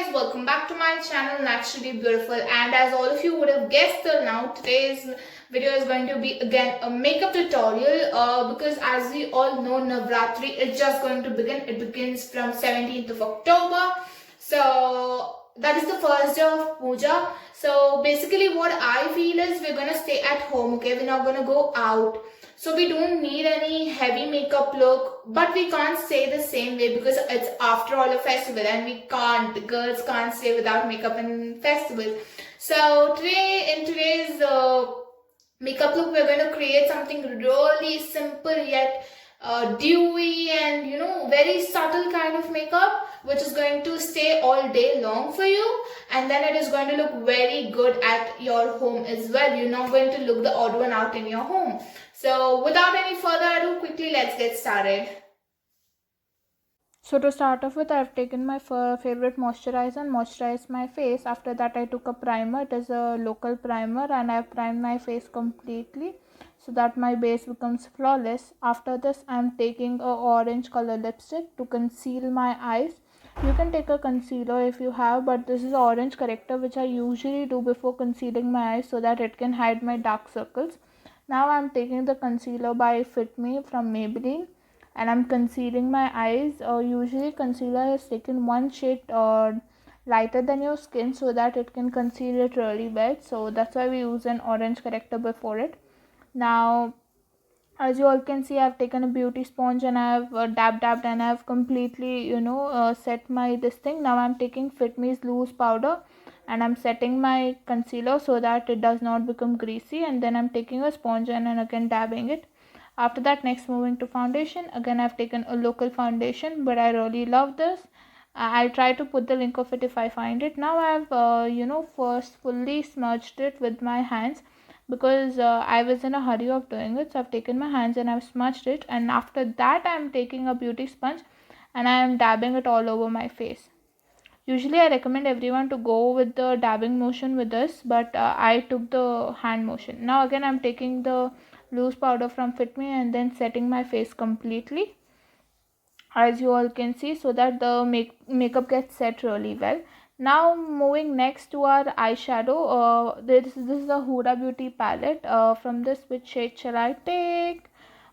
guys, welcome back to my channel Naturally Beautiful, and as all of you would have guessed till now, today's video is going to be again a makeup tutorial because as we all know, Navratri is just going to begin. It begins from 17th of October. So that is the first day of puja. So basically what I feel is we're going to stay at home, okay? We're not going to go out. So we don't need any heavy makeup look, but we can't say the same way because it's after all a festival and the girls can't stay without makeup in festivals. So in today's makeup look, we're going to create something really simple yet dewy and very subtle kind of makeup which is going to stay all day long for you, and then it is going to look very good at your home as well. You're not going to look the odd one out in your home. So without any further ado, quickly let's get started. So to start off with, I've taken my favorite moisturizer and moisturized my face. After that, I took a primer. It is a local primer and I've primed my face completely so that my base becomes flawless. After this, I'm taking a orange color lipstick to conceal my eyes. You can take a concealer if you have, but this is orange corrector which I usually do before concealing my eyes so that it can hide my dark circles. Now I'm taking the concealer by Fit Me from Maybelline and I'm concealing my eyes. Usually concealer is taken one shade lighter than your skin so that it can conceal it really well. So that's why we use an orange corrector before it. Now as you all can see, I've taken a beauty sponge and I've dabbed and I've completely set my this thing. Now I'm taking Fit Me's loose powder and I'm setting my concealer so that it does not become greasy, and then I'm taking a sponge and again dabbing it. After that, next moving to foundation. Again, I've taken a local foundation, but I really love this. I'll try to put the link of it if I find it. Now I've first fully smudged it with my hands because I was in a hurry of doing it. So I've taken my hands and I've smudged it, and after that I'm taking a beauty sponge and I am dabbing it all over my face. Usually I recommend everyone to go with the dabbing motion with this, but I took the hand motion. Now again I'm taking the loose powder from Fit Me and then setting my face completely, as you all can see, so that the makeup gets set really well. Now moving next to our eyeshadow, this is a Huda Beauty palette. From this, which shade shall I take?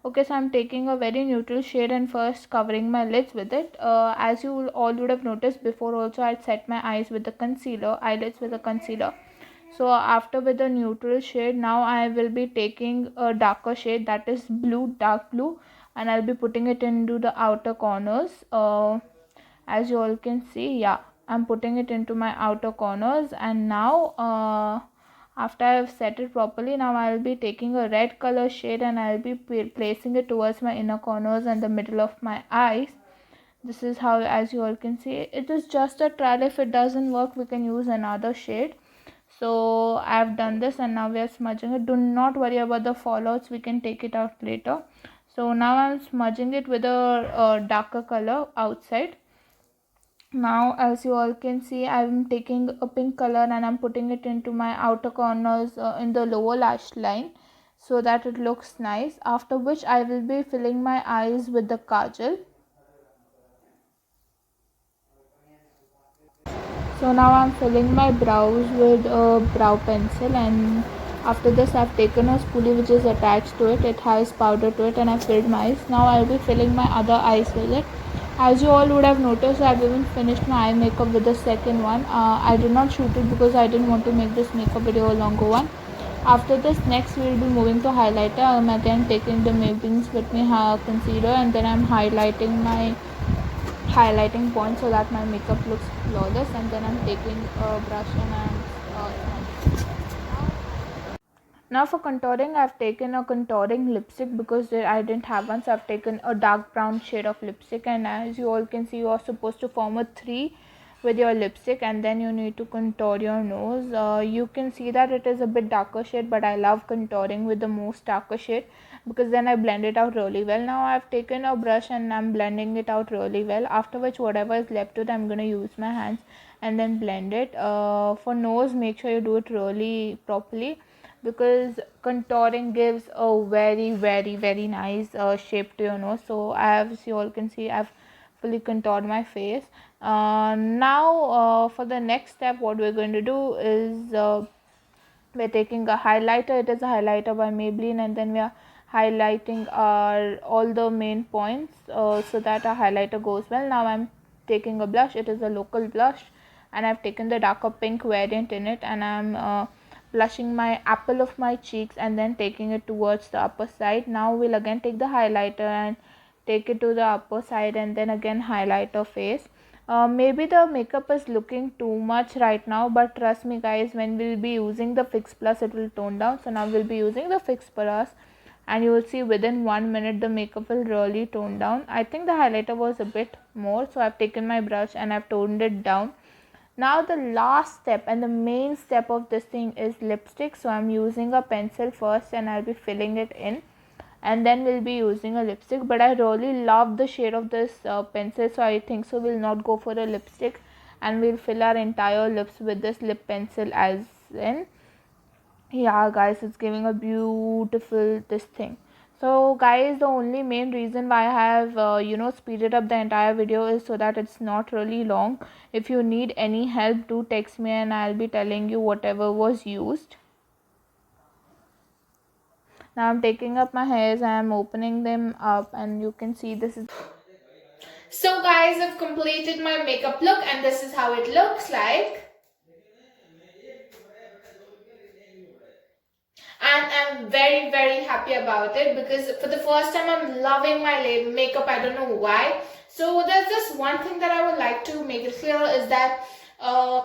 Okay, so I'm taking a very neutral shade and first covering my lids with it. As you all would have noticed before also, I'd set my eyes with the concealer, eyelids with the concealer. So after with the neutral shade, now I will be taking a darker shade, that is blue, dark blue, and I'll be putting it into the outer corners. As you all can see, yeah, I'm putting it into my outer corners. And now after I've set it properly, now I'll be taking a red color shade and I'll be placing it towards my inner corners and the middle of my eyes. This is how, as you all can see, it is just a trial. If it doesn't work, we can use another shade. So I've done this and now we are smudging it. Do not worry about the fallouts, we can take it out later. So now I'm smudging it with a darker color outside. Now as you all can see, I'm taking a pink color and I'm putting it into my outer corners in the lower lash line so that it looks nice. After which I will be filling my eyes with the kajal. So now I'm filling my brows with a brow pencil, and after this I've taken a spoolie which is attached to it. It has powder to it and I filled my eyes. Now I'll be filling my other eyes with it. As you all would have noticed, I've even finished my eye makeup with the second one. I did not shoot it because I didn't want to make this makeup video a longer one. After this, next we will be moving to highlighter. I'm again taking the Maybelline Fit Me concealer and then I'm highlighting my highlighting point so that my makeup looks flawless, and then I'm taking a brush and now for contouring, I've taken a contouring lipstick because I didn't have one, so I've taken a dark brown shade of lipstick, and as you all can see, you are supposed to form a 3 with your lipstick and then you need to contour your nose. You can see that it is a bit darker shade, but I love contouring with the most darker shade because then I blend it out really well. Now I've taken a brush and I'm blending it out really well, after which whatever is left to it, I'm going to use my hands and then blend it. For nose, make sure you do it really properly because contouring gives a very nice shape to your nose. So as you all can see, I've fully contoured my face. Now for the next step, what we're going to do is we're taking a highlighter. It is a highlighter by Maybelline, and then we are highlighting our all the main points so that our highlighter goes well. Now I'm taking a blush. It is a local blush, and I've taken the darker pink variant in it, and I'm blushing my apple of my cheeks and then taking it towards the upper side. Now we'll again take the highlighter and take it to the upper side and then again highlight our face. Maybe the makeup is looking too much right now, but trust me guys, when we'll be using the Fix Plus, it will tone down. So now we'll be using the Fix Plus, and you will see within 1 minute the makeup will really tone down. I think the highlighter was a bit more, so I've taken my brush and I've toned it down. Now the last step and the main step of this thing is lipstick. So I'm using a pencil first and I'll be filling it in, and then we'll be using a lipstick. But I really love the shade of this pencil, so I think so we'll not go for a lipstick, and we'll fill our entire lips with this lip pencil as in. Yeah guys, it's giving a beautiful this thing. So guys, the only main reason why I have speeded up the entire video is so that it's not really long. If you need any help, do text me and I'll be telling you whatever was used. Now I'm taking up my hairs, I'm opening them up, and you can see this is. So guys, I've completed my makeup look and this is how it looks like. And I'm very happy about it because for the first time I'm loving my makeup. I don't know why. So there's just one thing that I would like to make it clear is that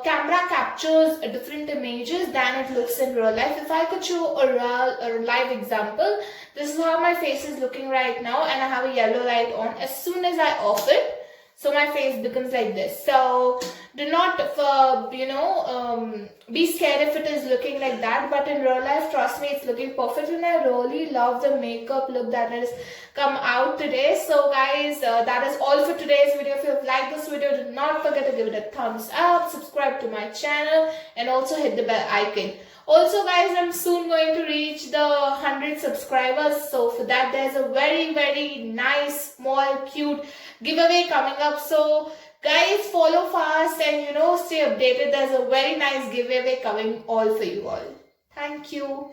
camera captures different images than it looks in real life. If I could show a live example, this is how my face is looking right now, and I have a yellow light on. As soon as I off it, so my face becomes like this. So do not be scared if it is looking like that, but in real life, trust me, it's looking perfect, and I really love the makeup look that has come out today. So guys, that is all for today's video. If you have liked this video, do not forget to give it a thumbs up, subscribe to my channel, and also hit the bell icon. Also guys, I'm soon going to reach the 100 subscribers, so for that there's a very nice small cute giveaway coming up. So guys, follow fast and stay updated. There's a very nice giveaway coming all for you all. Thank you.